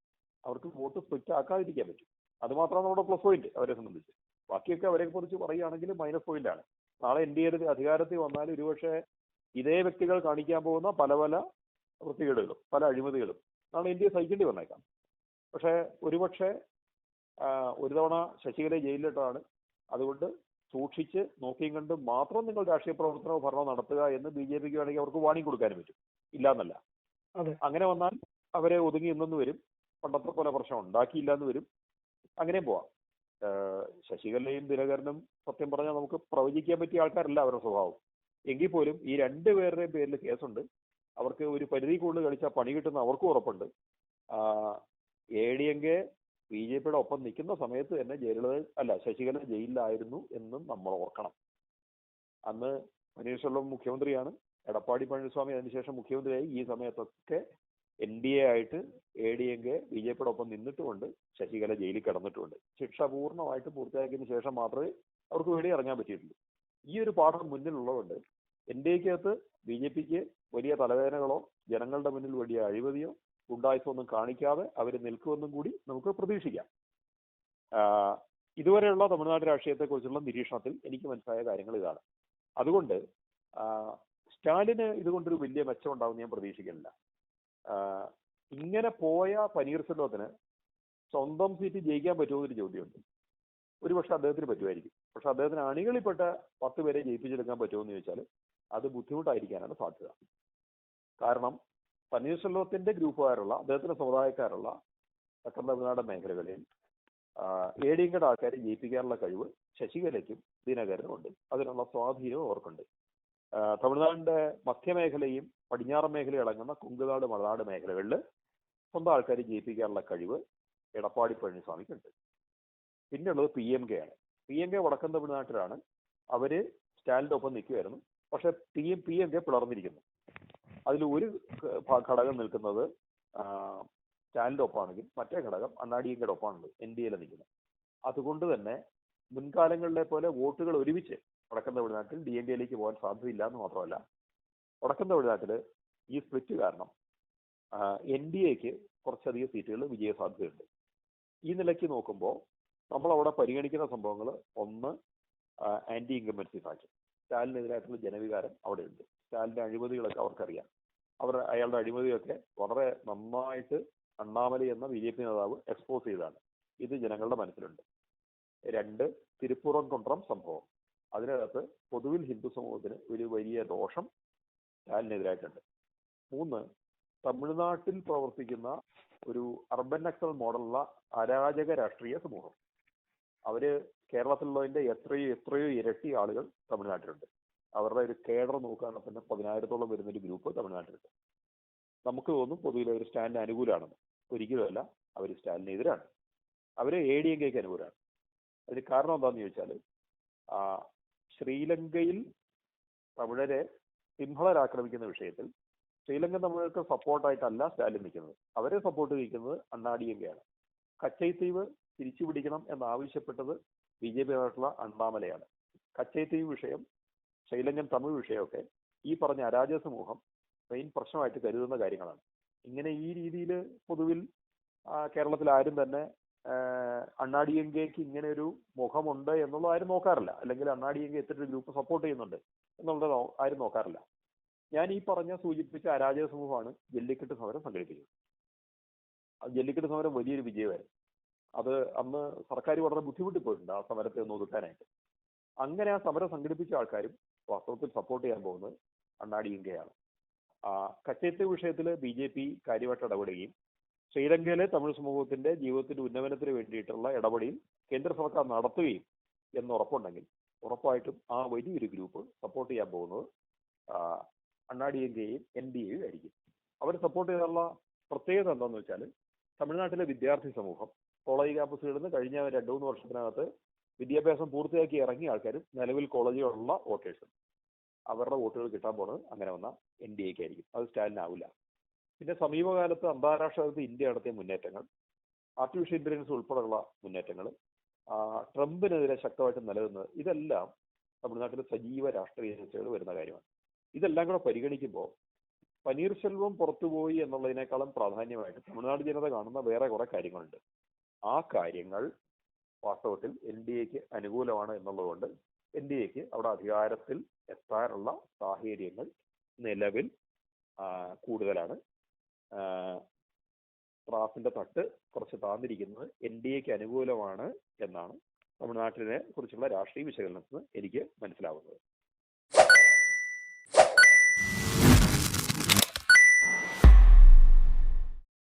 അവർക്ക് വോട്ട് സ്പ്ലിറ്റ് ആക്കാതിരിക്കാൻ പറ്റും. അതുമാത്രമാണ് നമ്മുടെ പ്ലസ് പോയിന്റ് അവരെ സംബന്ധിച്ച്. ബാക്കിയൊക്കെ അവരെ കുറിച്ച് പറയുകയാണെങ്കിൽ മൈനസ് പോയിന്റ് ആണ്. നാളെ എൻ ഡി എ അധികാരത്തിൽ വന്നാൽ ഒരുപക്ഷെ ഇതേ വ്യക്തികൾ കാണിക്കാൻ പോകുന്ന പല പല വൃത്തികേടുകളും പല അഴിമതികളും നാളെ ഇന്ത്യയെ സഹിക്കേണ്ടി വന്നേക്കാം. പക്ഷെ ഒരുപക്ഷെ ഒരു തവണ ശശികലയെ ജയിലിലിട്ടതാണ്. അതുകൊണ്ട് സൂക്ഷിച്ച് നോക്കിയും കണ്ട് മാത്രം നിങ്ങൾ രാഷ്ട്രീയ പ്രവർത്തനവും ഭരണവും നടത്തുക എന്ന് ബി ജെ പിക്ക് വേണമെങ്കിൽ അവർക്ക് വാണിംഗ് കൊടുക്കാനും പറ്റും, ഇല്ലാന്നല്ല. അങ്ങനെ വന്നാൽ അവരെ ഒതുങ്ങി നിന്നെന്ന് വരും, പണ്ടത്തെ പോലെ പ്രശ്നം ഉണ്ടാക്കിയില്ല എന്ന് വരും, അങ്ങനെയും പോവാം. ശശികലയും ദിനകരനും സത്യം പറഞ്ഞാൽ നമുക്ക് പ്രവചിക്കാൻ പറ്റിയ ആൾക്കാരല്ല അവരുടെ സ്വഭാവം. എങ്കിൽ പോലും ഈ രണ്ടുപേരുടെയും പേരിൽ കേസുണ്ട്. അവർക്ക് ഒരു പരിധി കൂടുതൽ കളിച്ചാൽ പണി കിട്ടുന്ന അവർക്കും ഉറപ്പുണ്ട്. ADMK BJPയുടെ ഒപ്പം നിൽക്കുന്ന സമയത്ത് തന്നെ ശശികല ജയിലിലായിരുന്നു എന്നും നമ്മൾ ഓർക്കണം. അന്ന് പനീർശെൽവം മുഖ്യമന്ത്രിയാണ്, എടപ്പാടി പളനിസ്വാമി അതിനുശേഷം മുഖ്യമന്ത്രിയായി. ഈ സമയത്തൊക്കെ NDA ആയിട്ട് ADMK BJPയുടെ ഒപ്പം നിന്നിട്ടുമുണ്ട്, ശശികല ജയിലിൽ കിടന്നിട്ടുമുണ്ട്. ശിക്ഷ പൂർണ്ണമായിട്ട് പൂർത്തിയാക്കിയതിനു ശേഷം മാത്രമേ അവർക്ക് വെളിയിൽ ഇറങ്ങാൻ പറ്റിയിട്ടുള്ളൂ. ഈ ഒരു പാഠം മുന്നിലുള്ളതുകൊണ്ട് NDAക്കകത്ത് BJPക്ക് വലിയ തലവേദനകളോ ജനങ്ങളുടെ മുന്നിൽ വലിയ അഴിമതിയോ ഗുണ്ടായുസമൊന്നും കാണിക്കാതെ അവർ നിൽക്കുമെന്നും കൂടി നമുക്ക് പ്രതീക്ഷിക്കാം. ഇതുവരെയുള്ള തമിഴ്നാട് രാഷ്ട്രീയത്തെക്കുറിച്ചുള്ള നിരീക്ഷണത്തിൽ എനിക്ക് മനസ്സിലായ കാര്യങ്ങൾ ഇതാണ്. അതുകൊണ്ട് സ്റ്റാലിന് ഇതുകൊണ്ടൊരു വലിയ മെച്ചം ഉണ്ടാവുമെന്ന് ഞാൻ പ്രതീക്ഷിക്കുന്നില്ല. ഇങ്ങനെ പോയ പനീർസെൽവത്തിന് സ്വന്തം സീറ്റ് ജയിക്കാൻ പറ്റുമെന്നൊരു ചോദ്യമുണ്ട്. ഒരുപക്ഷെ അദ്ദേഹത്തിന് പറ്റുമായിരിക്കും. പക്ഷെ അദ്ദേഹത്തിന് അണികളിൽപ്പെട്ട 10 പേരെ ജയിപ്പിച്ചെടുക്കാൻ പറ്റുമെന്ന് ചോദിച്ചാൽ അത് ബുദ്ധിമുട്ടായിരിക്കാനാണ് സാധ്യത. കാരണം പനീർസെൽവത്തിന്റെ ഗ്രൂപ്പുകാരുള്ള, അദ്ദേഹത്തിന്റെ സമുദായക്കാരുള്ള തെക്കൻ തമിഴ്നാട് മേഖലകളിൽ ADMKയുടെ ആൾക്കാരെ ജയിപ്പിക്കാനുള്ള കഴിവ് ശശികലയ്ക്കും ദിനകരനും ഉണ്ട്. അതിനുള്ള സ്വാധീനവും അവർക്കുണ്ട്. തമിഴ്നാടിന്റെ മധ്യമേഖലയും പടിഞ്ഞാറൻ മേഖലയും അടങ്ങുന്ന കുങ്കുനാട് മലനാട് മേഖലകളിൽ സ്വന്തം ആൾക്കാരെ ജയിപ്പിക്കാനുള്ള കഴിവ് എടപ്പാടി പളനിസ്വാമിക്കുണ്ട്. പിന്നെയുള്ളത് PMK ആണ്. PMK വടക്കൻ തമിഴ്നാട്ടിലാണ്. അവര് സ്റ്റാലിന്റെ ഒപ്പം നിൽക്കുമായിരുന്നു. പക്ഷെ PMK പിളർന്നിരിക്കുന്നു. അതിൽ ഒരു ഘടകം നിൽക്കുന്നത് സ്റ്റാലിന്റെ ഒപ്പമാണെങ്കിൽ മറ്റേ ഘടകം DMKയുടെ ഒപ്പമാണുള്ളത്, NDAയിൽ നിൽക്കുന്നത്. അതുകൊണ്ട് തന്നെ മുൻകാലങ്ങളിലെ പോലെ വോട്ടുകൾ ഒരുമിച്ച് വടക്കൻ തമിഴ്നാട്ടിൽ DMKയിലേക്ക് പോകാൻ സാധ്യതയില്ല എന്ന് മാത്രമല്ല, വടക്കൻ തമിഴ്നാട്ടിൽ ഈ സ്പ്ലിറ്റ് കാരണം NDAക്ക് കുറച്ചധികം സീറ്റുകൾ വിജയ സാധ്യതയുണ്ട്. ഈ നിലയ്ക്ക് നോക്കുമ്പോൾ നമ്മൾ അവിടെ പരിഗണിക്കുന്ന സംഭവങ്ങൾ, ഒന്ന് ആന്റി ഇൻകംബൻസി ഫാക്ഷൻ. സ്റ്റാലിനെതിരായിട്ടുള്ള ജനവികാരം അവിടെയുണ്ട്. സ്റ്റാലിന്റെ അഴിമതികളൊക്കെ അവർക്കറിയാം. അയാളുടെ അഴിമതിയൊക്കെ വളരെ നന്നായിട്ട് അണ്ണാമലൈ എന്ന BJP നേതാവ് എക്സ്പോസ് ചെയ്തതാണ്. ഇത് ജനങ്ങളുടെ മനസ്സിലുണ്ട്. 2, തിരുപ്പുറംകുണ്ട്രം സംഭവം. അതിനകത്ത് പൊതുവിൽ ഹിന്ദു സമൂഹത്തിന് ഒരു വലിയ ദോഷം സ്റ്റാലിനെതിരായിട്ടുണ്ട്. 3, തമിഴ്നാട്ടിൽ പ്രവർത്തിക്കുന്ന ഒരു അർബൻ നക്സൽ മോഡലുള്ള അരാജക രാഷ്ട്രീയ സമൂഹം. അവര് കേരളത്തിലുള്ളതിന്റെ എത്രയോ ഇരട്ടി ആളുകൾ തമിഴ്നാട്ടിലുണ്ട്. അവരുടെ ഒരു കേഡർ നോക്കുകയാണെങ്കിൽ തന്നെ 10,000-ഓളം വരുന്നൊരു ഗ്രൂപ്പ് തമിഴ്നാട്ടിലുണ്ട്. നമുക്ക് തോന്നും പൊതുവിൽ അവർ സ്റ്റാലിന് അനുകൂലമാണെന്ന്. ഒരിക്കലുമല്ല, അവർ സ്റ്റാലിനെതിരാണ്. അവര് ADMKക്ക് അനുകൂലമാണ്. അതിന് കാരണം എന്താണെന്ന് ചോദിച്ചാൽ, ശ്രീലങ്കയിൽ തമിഴരെ സിംഹളരാക്രമിക്കുന്ന വിഷയത്തിൽ ശ്രീലങ്കൻ തമിഴർക്ക് സപ്പോർട്ടായിട്ടല്ല സ്റ്റാലിൻ നിൽക്കുന്നത്. അവരെ സപ്പോർട്ട് നിൽക്കുന്നത് DMKയാണ്. കച്ചൈത്തീവ് തിരിച്ചു പിടിക്കണം എന്നാവശ്യപ്പെട്ടത് BJP ആയിട്ടുള്ള അണ്ണാമലയാണ്. കച്ചൈത്തീവ് വിഷയം, ശ്രീലങ്കൻ തമിഴ് വിഷയമൊക്കെ ഈ പറഞ്ഞ അരാജക സമൂഹം മെയിൻ പ്രശ്നമായിട്ട് കരുതുന്ന കാര്യങ്ങളാണ്. ഇങ്ങനെ ഈ രീതിയിൽ പൊതുവിൽ കേരളത്തിൽ ആരും തന്നെ DMKക്ക് ഇങ്ങനെ ഒരു മുഖമുണ്ട് എന്നുള്ളത് ആരും നോക്കാറില്ല. അല്ലെങ്കിൽ DMK എത്ര ഗ്രൂപ്പ് സപ്പോർട്ട് ചെയ്യുന്നുണ്ട് എന്നുള്ളത് ആരും നോക്കാറില്ല. ഞാൻ ഈ സൂചിപ്പിച്ച അരാജക സമൂഹമാണ് ജല്ലിക്കെട്ട് സമരം സംഘടിപ്പിക്കുന്നത്. ജല്ലിക്കെട്ട് സമരം വലിയൊരു വിജയമായിരുന്നു. അത് അന്ന് സർക്കാർ വളരെ ബുദ്ധിമുട്ടി പോയിട്ടുണ്ട് ആ സമരത്തെ ഒന്ന് ഒതുക്കാനായിട്ട്. അങ്ങനെ ആ സമരം സംഘടിപ്പിച്ച ആൾക്കാരും വാസ്തവത്തിൽ സപ്പോർട്ട് ചെയ്യാൻ പോകുന്നത് DMKയാണ്. കച്ചേത്ത് വിഷയത്തിൽ BJP കാര്യമായിട്ട് ഇടപെടുകയും ശ്രീലങ്കയിലെ തമിഴ് സമൂഹത്തിന്റെ ജീവിതത്തിന്റെ ഉന്നമനത്തിന് വേണ്ടിയിട്ടുള്ള ഇടപെടൽ കേന്ദ്ര സർക്കാർ നടത്തുകയും എന്ന് ഉറപ്പുണ്ടെങ്കിൽ ഉറപ്പായിട്ടും ആ വലിയൊരു ഗ്രൂപ്പ് സപ്പോർട്ട് ചെയ്യാൻ പോകുന്നത് DMKയും NDAയും ആയിരിക്കും. അവർ സപ്പോർട്ട് ചെയ്യാനുള്ള പ്രത്യേകത എന്താണെന്ന് വെച്ചാൽ, തമിഴ്നാട്ടിലെ വിദ്യാർത്ഥി സമൂഹം കോളേജ് ക്യാമ്പസുകളിൽ നിന്ന് കഴിഞ്ഞ 2-3 വർഷത്തിനകത്ത് വിദ്യാഭ്യാസം പൂർത്തിയാക്കി ഇറങ്ങിയ ആൾക്കാരും നിലവിൽ കോളേജുകളുള്ള വോട്ടേഴ്സും, അവരുടെ വോട്ടുകൾ കിട്ടാൻ പോകുന്നത് അങ്ങനെ വന്ന NDAക്ക് ആയിരിക്കും. അത് സ്റ്റാലിനാവില്ല. പിന്നെ സമീപകാലത്ത് അന്താരാഷ്ട്ര തലത്തിൽ ഇന്ത്യ നടത്തിയ മുന്നേറ്റങ്ങൾ, ആർട്ടിഫിഷ്യൽ ഇന്റലിജൻസ് ഉൾപ്പെടെയുള്ള മുന്നേറ്റങ്ങൾ, ട്രംപിനെതിരെ ശക്തമായിട്ട് നിലനിന്നത്, ഇതെല്ലാം തമിഴ്നാട്ടിലെ സജീവ രാഷ്ട്രീയ ചർച്ചകൾ വരുന്ന കാര്യമാണ്. ഇതെല്ലാം കൂടെ പരിഗണിക്കുമ്പോൾ പനീർശെൽവം പുറത്തുപോയി എന്നുള്ളതിനേക്കാളും പ്രാധാന്യമായിട്ട് തമിഴ്നാട് ജനത കാണുന്ന വേറെ കുറെ കാര്യങ്ങളുണ്ട്. ആ കാര്യങ്ങൾ വാസ്തവത്തിൽ NDAക്ക് അനുകൂലമാണ് എന്നുള്ളതുകൊണ്ട് NDAക്ക് അവിടെ അധികാരത്തിൽ എത്താനുള്ള സാഹചര്യങ്ങൾ നിലവിൽ കൂടുതലാണ്. ത്രാസിന്റെ തട്ട് കുറച്ച് താന്നിരിക്കുന്നത് NDAക്ക് അനുകൂലമാണ് എന്നാണ് തമിഴ്നാട്ടിനെ കുറിച്ചുള്ള രാഷ്ട്രീയ വിശകലനത്തിൽ നിന്ന് എനിക്ക് മനസ്സിലാവുന്നത്.